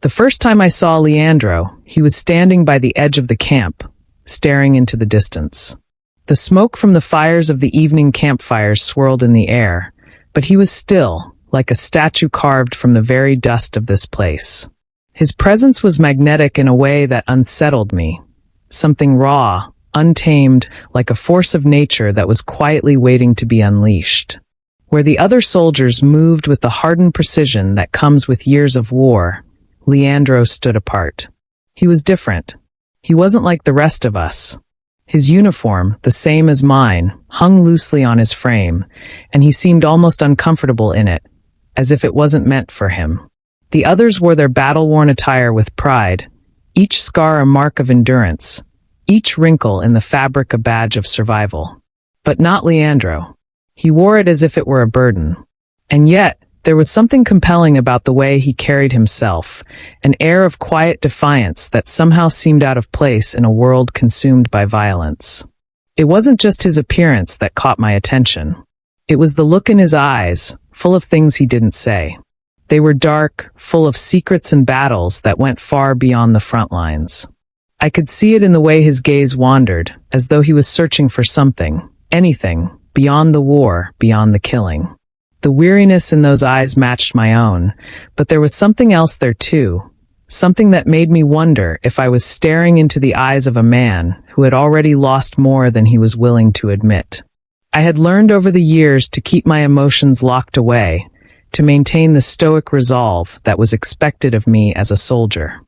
The first time I saw Leandro, he was standing by the edge of the camp, staring into the distance. The smoke from the fires of the evening campfires swirled in the air, but he was still, like a statue carved from the very dust of this place. His presence was magnetic in a way that unsettled me. Something raw, untamed, like a force of nature that was quietly waiting to be unleashed. Where the other soldiers moved with the hardened precision that comes with years of war, Leandro stood apart. He was different. He wasn't like the rest of us. His uniform, the same as mine, hung loosely on his frame, and he seemed almost uncomfortable in it, as if it wasn't meant for him. The others wore their battle-worn attire with pride, each scar a mark of endurance, each wrinkle in the fabric a badge of survival. But not Leandro. He wore it as if it were a burden. And yet, there was something compelling about the way he carried himself, an air of quiet defiance that somehow seemed out of place in a world consumed by violence. It wasn't just his appearance that caught my attention. It was the look in his eyes, full of things he didn't say. They were dark, full of secrets and battles that went far beyond the front lines. I could see it in the way his gaze wandered, as though he was searching for something, anything, beyond the war, beyond the killing. The weariness in those eyes matched my own, but there was something else there too, something that made me wonder if I was staring into the eyes of a man who had already lost more than he was willing to admit. I had learned over the years to keep my emotions locked away, to maintain the stoic resolve that was expected of me as a soldier.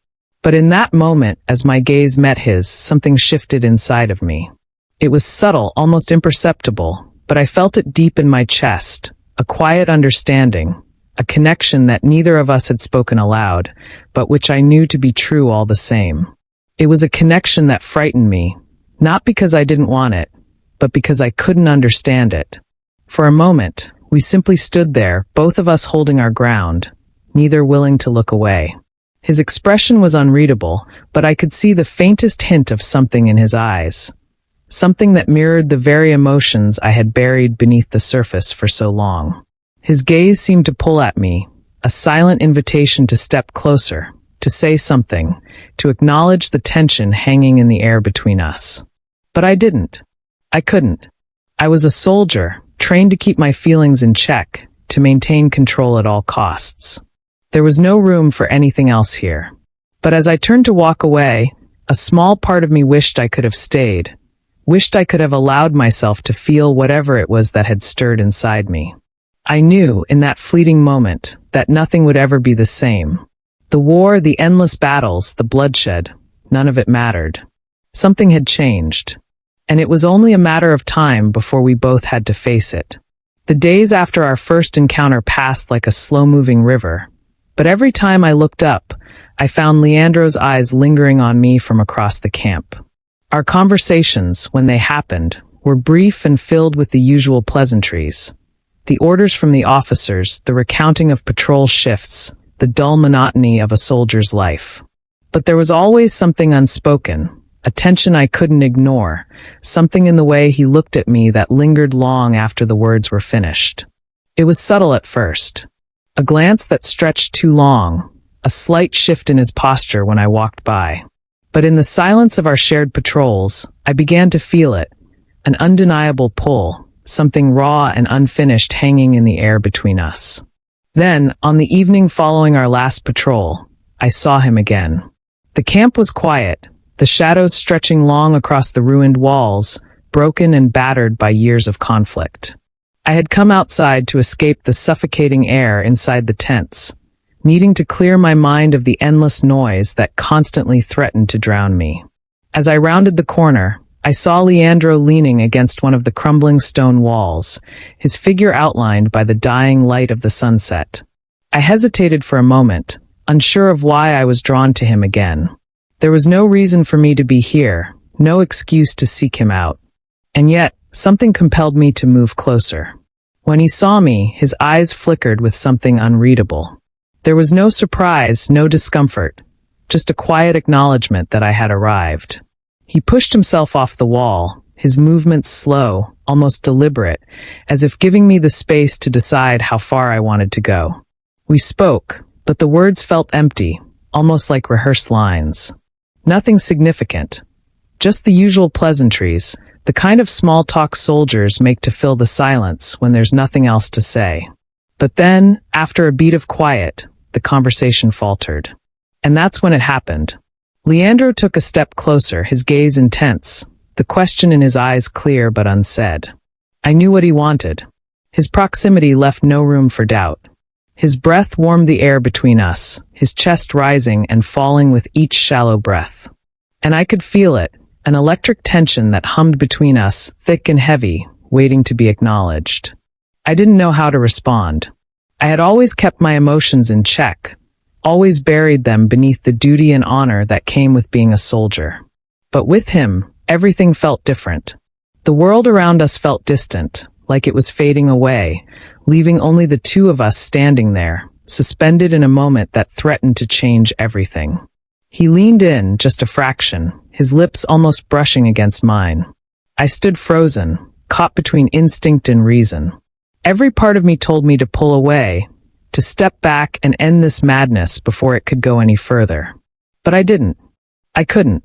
But in that moment, as my gaze met his, something shifted inside of me. It was subtle, almost imperceptible, but I felt it deep in my chest. A quiet understanding, a connection that neither of us had spoken aloud, but which I knew to be true all the same. It was a connection that frightened me, not because I didn't want it, but because I couldn't understand it. For a moment, we simply stood there, both of us holding our ground, neither willing to look away. His expression was unreadable, but I could see the faintest hint of something in his eyes. Something that mirrored the very emotions I had buried beneath the surface for so long. His gaze seemed to pull at me, a silent invitation to step closer, to say something, to acknowledge the tension hanging in the air between us. But I didn't. I couldn't. I was a soldier, trained to keep my feelings in check, to maintain control at all costs. There was no room for anything else here. But as I turned to walk away, a small part of me wished I could have stayed. Wished I could have allowed myself to feel whatever it was that had stirred inside me. I knew, in that fleeting moment, that nothing would ever be the same. The war, the endless battles, the bloodshed, none of it mattered. Something had changed. And it was only a matter of time before we both had to face it. The days after our first encounter passed like a slow-moving river. But every time I looked up, I found Leandro's eyes lingering on me from across the camp. Our conversations, when they happened, were brief and filled with the usual pleasantries. The orders from the officers, the recounting of patrol shifts, the dull monotony of a soldier's life. But there was always something unspoken, a tension I couldn't ignore, something in the way he looked at me that lingered long after the words were finished. It was subtle at first. A glance that stretched too long, a slight shift in his posture when I walked by. But in the silence of our shared patrols, I began to feel it, an undeniable pull, something raw and unfinished hanging in the air between us. Then, on the evening following our last patrol, I saw him again. The camp was quiet, the shadows stretching long across the ruined walls, broken and battered by years of conflict. I had come outside to escape the suffocating air inside the tents, needing to clear my mind of the endless noise that constantly threatened to drown me. As I rounded the corner, I saw Leandro leaning against one of the crumbling stone walls, his figure outlined by the dying light of the sunset. I hesitated for a moment, unsure of why I was drawn to him again. There was no reason for me to be here, no excuse to seek him out. And yet, something compelled me to move closer. When he saw me, his eyes flickered with something unreadable. There was no surprise, no discomfort, just a quiet acknowledgement that I had arrived. He pushed himself off the wall, his movements slow, almost deliberate, as if giving me the space to decide how far I wanted to go. We spoke, but the words felt empty, almost like rehearsed lines. Nothing significant. Just the usual pleasantries, the kind of small talk soldiers make to fill the silence when there's nothing else to say. But then, after a beat of quiet, the conversation faltered. And that's when it happened. Leandro took a step closer, his gaze intense, the question in his eyes clear but unsaid. I knew what he wanted. His proximity left no room for doubt. His breath warmed the air between us, his chest rising and falling with each shallow breath. And I could feel it, an electric tension that hummed between us, thick and heavy, waiting to be acknowledged. I didn't know how to respond. I had always kept my emotions in check, always buried them beneath the duty and honor that came with being a soldier. But with him, everything felt different. The world around us felt distant, like it was fading away, leaving only the two of us standing there, suspended in a moment that threatened to change everything. He leaned in, just a fraction, his lips almost brushing against mine. I stood frozen, caught between instinct and reason. Every part of me told me to pull away, to step back and end this madness before it could go any further. But I didn't. I couldn't.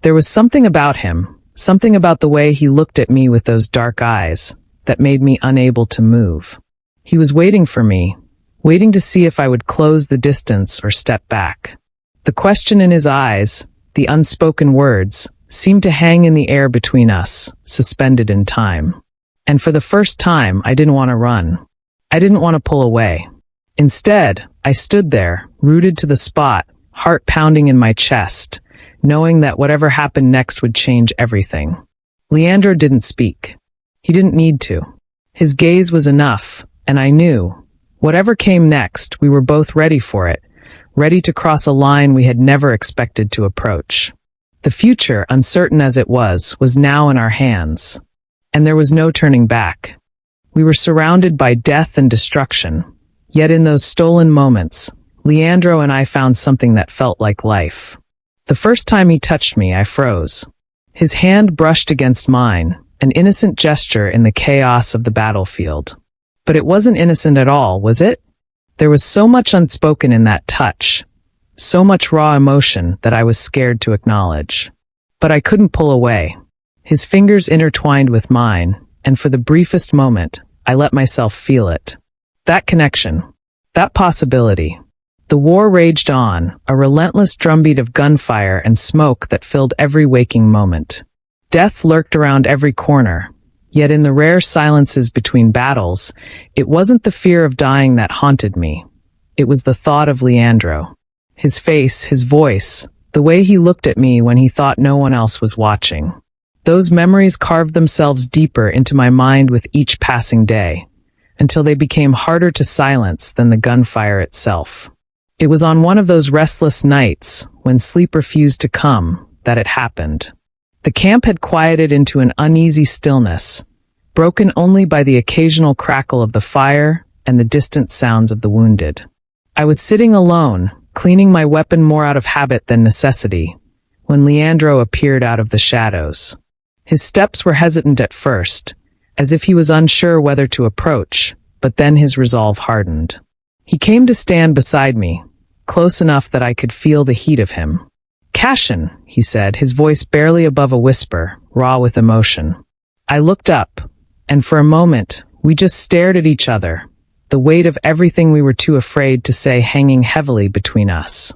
There was something about him, something about the way he looked at me with those dark eyes, that made me unable to move. He was waiting for me, waiting to see if I would close the distance or step back. The question in his eyes, the unspoken words, seemed to hang in the air between us, suspended in time. And for the first time, I didn't want to run. I didn't want to pull away. Instead, I stood there, rooted to the spot, heart pounding in my chest, knowing that whatever happened next would change everything. Leandro didn't speak. He didn't need to. His gaze was enough, and I knew, whatever came next, we were both ready for it, ready to cross a line we had never expected to approach. The future, uncertain as it was now in our hands. And there was no turning back. We were surrounded by death and destruction. Yet in those stolen moments, Leandro and I found something that felt like life. The first time he touched me, I froze. His hand brushed against mine, an innocent gesture in the chaos of the battlefield. But it wasn't innocent at all, was it? There was so much unspoken in that touch, so much raw emotion that I was scared to acknowledge. But I couldn't pull away. His fingers intertwined with mine, and for the briefest moment, I let myself feel it. That connection, that possibility. The war raged on, a relentless drumbeat of gunfire and smoke that filled every waking moment. Death lurked around every corner, yet in the rare silences between battles, it wasn't the fear of dying that haunted me. It was the thought of Leandro. His face, his voice, the way he looked at me when he thought no one else was watching. Those memories carved themselves deeper into my mind with each passing day, until they became harder to silence than the gunfire itself. It was on one of those restless nights, when sleep refused to come, that it happened. The camp had quieted into an uneasy stillness, broken only by the occasional crackle of the fire and the distant sounds of the wounded. I was sitting alone, cleaning my weapon more out of habit than necessity, when Leandro appeared out of the shadows. His steps were hesitant at first, as if he was unsure whether to approach, but then his resolve hardened. He came to stand beside me, close enough that I could feel the heat of him. "Cashin," he said, his voice barely above a whisper, raw with emotion. I looked up, and for a moment, we just stared at each other, the weight of everything we were too afraid to say hanging heavily between us.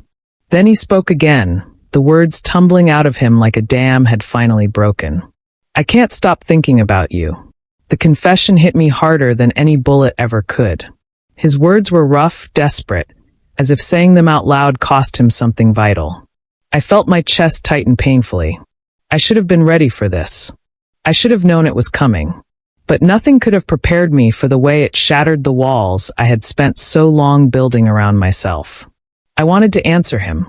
Then he spoke again, the words tumbling out of him like a dam had finally broken. "I can't stop thinking about you." The confession hit me harder than any bullet ever could. His words were rough, desperate, as if saying them out loud cost him something vital. I felt my chest tighten painfully. I should have been ready for this. I should have known it was coming. But nothing could have prepared me for the way it shattered the walls I had spent so long building around myself. I wanted to answer him.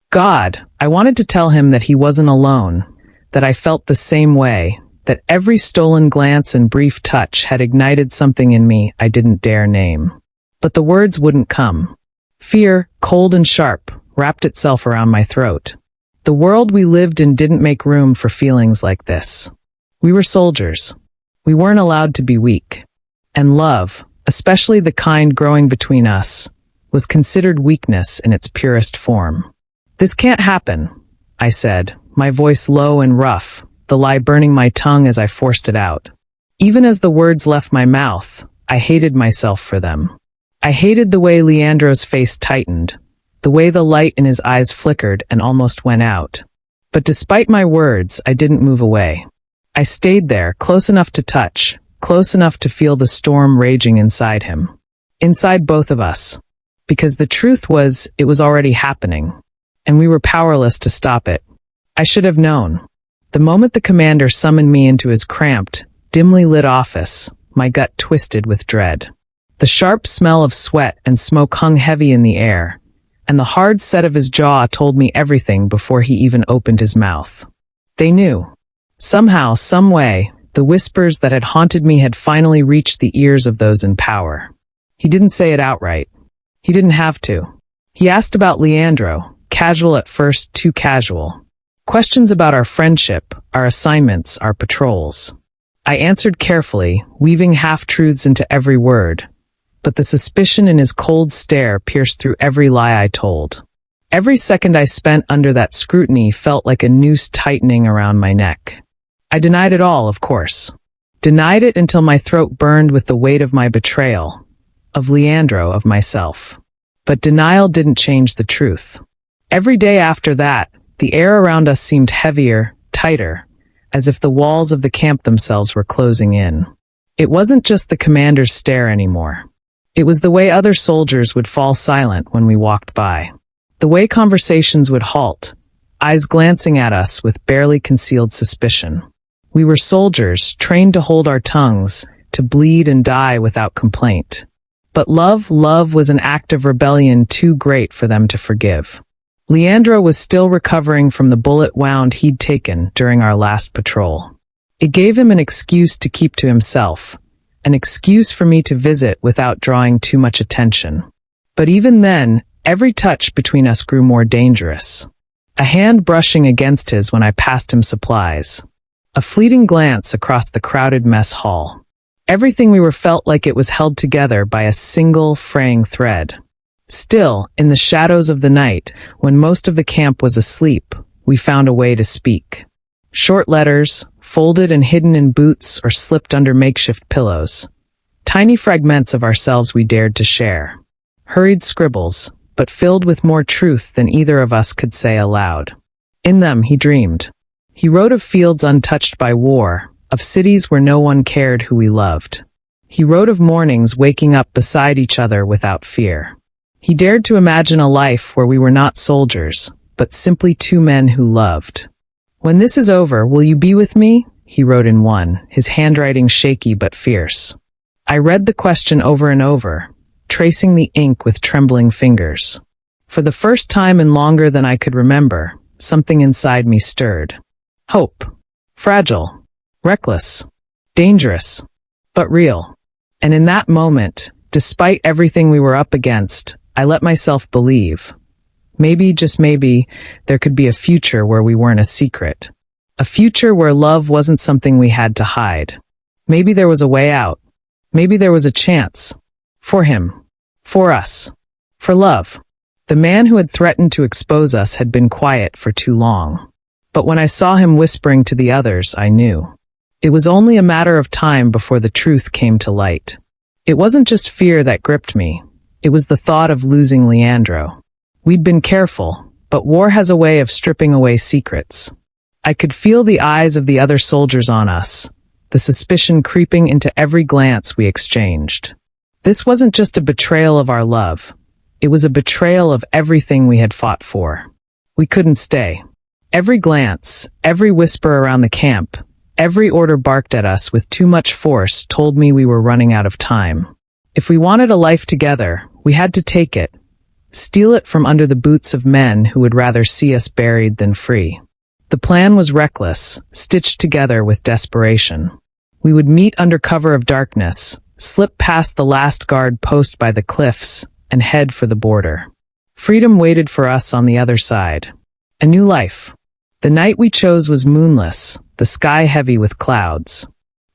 God, I wanted to tell him that he wasn't alone, that I felt the same way, that every stolen glance and brief touch had ignited something in me I didn't dare name. But the words wouldn't come. Fear, cold and sharp, wrapped itself around my throat. The world we lived in didn't make room for feelings like this. We were soldiers. We weren't allowed to be weak. And love, especially the kind growing between us, was considered weakness in its purest form. "This can't happen," I said, my voice low and rough, the lie burning my tongue as I forced it out. Even as the words left my mouth, I hated myself for them. I hated the way Leandro's face tightened, the way the light in his eyes flickered and almost went out. But despite my words, I didn't move away. I stayed there, close enough to touch, close enough to feel the storm raging inside him. Inside both of us. Because the truth was, it was already happening. And we were powerless to stop it. I should have known. The moment the commander summoned me into his cramped, dimly lit office, my gut twisted with dread. The sharp smell of sweat and smoke hung heavy in the air, and the hard set of his jaw told me everything before he even opened his mouth. They knew. Somehow, some way, the whispers that had haunted me had finally reached the ears of those in power. He didn't say it outright. He didn't have to. He asked about Leandro, casual at first, too casual. Questions about our friendship, our assignments, our patrols. I answered carefully, weaving half-truths into every word. But the suspicion in his cold stare pierced through every lie I told. Every second I spent under that scrutiny felt like a noose tightening around my neck. I denied it all, of course. Denied it until my throat burned with the weight of my betrayal. Of Leandro, of myself. But denial didn't change the truth. Every day after that, the air around us seemed heavier, tighter, as if the walls of the camp themselves were closing in. It wasn't just the commander's stare anymore. It was the way other soldiers would fall silent when we walked by. The way conversations would halt, eyes glancing at us with barely concealed suspicion. We were soldiers, trained to hold our tongues, to bleed and die without complaint. But love was an act of rebellion too great for them to forgive. Leandro was still recovering from the bullet wound he'd taken during our last patrol. It gave him an excuse to keep to himself, an excuse for me to visit without drawing too much attention. But even then, every touch between us grew more dangerous. A hand brushing against his when I passed him supplies. A fleeting glance across the crowded mess hall. Everything we were felt like it was held together by a single, fraying thread. Still, in the shadows of the night, when most of the camp was asleep, we found a way to speak. Short letters, folded and hidden in boots or slipped under makeshift pillows. Tiny fragments of ourselves we dared to share. Hurried scribbles, but filled with more truth than either of us could say aloud. In them, he dreamed. He wrote of fields untouched by war, of cities where no one cared who we loved. He wrote of mornings waking up beside each other without fear. He dared to imagine a life where we were not soldiers, but simply two men who loved. "When this is over, will you be with me?" he wrote in one, his handwriting shaky but fierce. I read the question over and over, tracing the ink with trembling fingers. For the first time in longer than I could remember, something inside me stirred. Hope. Fragile. Reckless. Dangerous. But real. And in that moment, despite everything we were up against, I let myself believe. Maybe, just maybe, there could be a future where we weren't a secret. A future where love wasn't something we had to hide. Maybe there was a way out. Maybe there was a chance. For him. For us. For love. The man who had threatened to expose us had been quiet for too long. But when I saw him whispering to the others, I knew. It was only a matter of time before the truth came to light. It wasn't just fear that gripped me. It was the thought of losing Leandro. We'd been careful, but war has a way of stripping away secrets. I could feel the eyes of the other soldiers on us, the suspicion creeping into every glance we exchanged. This wasn't just a betrayal of our love. It was a betrayal of everything we had fought for. We couldn't stay. Every glance, every whisper around the camp, every order barked at us with too much force told me we were running out of time. If we wanted a life together, we had to take it, steal it from under the boots of men who would rather see us buried than free. The plan was reckless, stitched together with desperation. We would meet under cover of darkness, slip past the last guard post by the cliffs, and head for the border. Freedom waited for us on the other side. A new life. The night we chose was moonless, the sky heavy with clouds.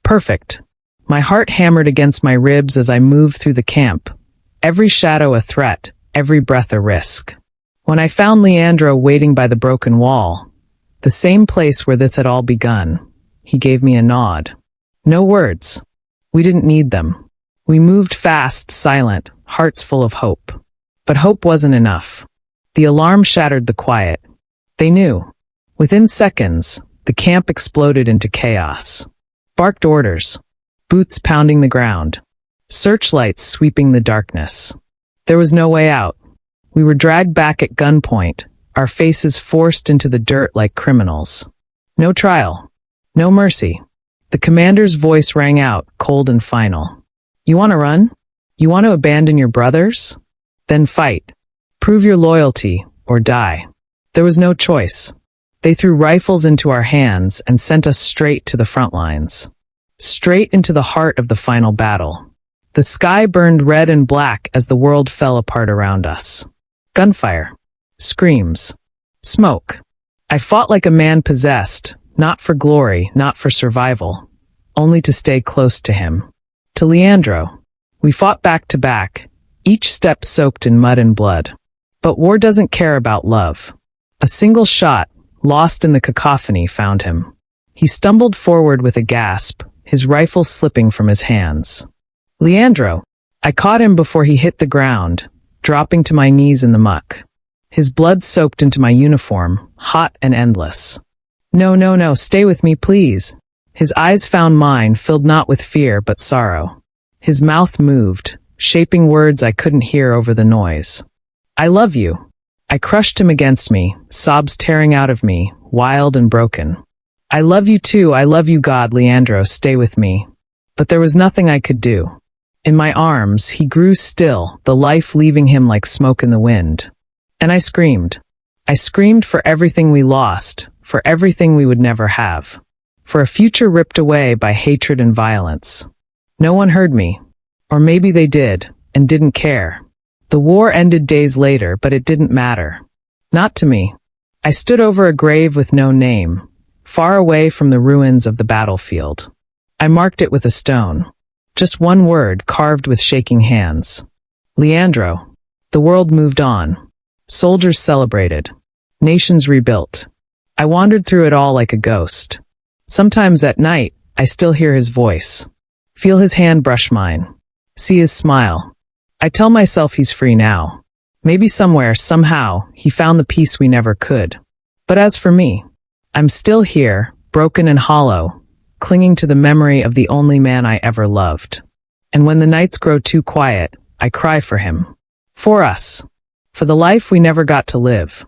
Perfect. My heart hammered against my ribs as I moved through the camp. Every shadow a threat, every breath a risk. When I found Leandro waiting by the broken wall, the same place where this had all begun, he gave me a nod. No words. We didn't need them. We moved fast, silent, hearts full of hope. But hope wasn't enough. The alarm shattered the quiet. They knew. Within seconds, the camp exploded into chaos. Barked orders. Boots pounding the ground. Searchlights sweeping the darkness. There was no way out. We were dragged back at gunpoint, our faces forced into the dirt like criminals. No trial. No mercy. The commander's voice rang out, cold and final. You want to run? You want to abandon your brothers? Then fight. Prove your loyalty, or die. There was no choice. They threw rifles into our hands and sent us straight to the front lines. Straight into the heart of the final battle. The sky burned red and black as the world fell apart around us. Gunfire. Screams. Smoke. I fought like a man possessed, not for glory, not for survival, only to stay close to him. To Leandro. We fought back to back, each step soaked in mud and blood. But war doesn't care about love. A single shot, lost in the cacophony, found him. He stumbled forward with a gasp, his rifle slipping from his hands. Leandro. I caught him before he hit the ground, dropping to my knees in the muck. His blood soaked into my uniform, hot and endless. No, stay with me, please. His eyes found mine, filled not with fear but sorrow. His mouth moved, shaping words I couldn't hear over the noise. I love you. I crushed him against me, sobs tearing out of me, wild and broken. I love you too, I love you, God. Leandro, stay with me. But there was nothing I could do. In my arms, he grew still, the life leaving him like smoke in the wind. And I screamed. I screamed for everything we lost, for everything we would never have. For a future ripped away by hatred and violence. No one heard me. Or maybe they did, and didn't care. The war ended days later, but it didn't matter. Not to me. I stood over a grave with no name, far away from the ruins of the battlefield. I marked it with a stone. Just one word carved with shaking hands. Leandro. The world moved on. Soldiers celebrated. Nations rebuilt. I wandered through it all like a ghost. Sometimes at night, I still hear his voice. Feel his hand brush mine. See his smile. I tell myself he's free now. Maybe somewhere, somehow, he found the peace we never could. But as for me, I'm still here, broken and hollow, clinging to the memory of the only man I ever loved. And when the nights grow too quiet, I cry for him. For us. For the life we never got to live.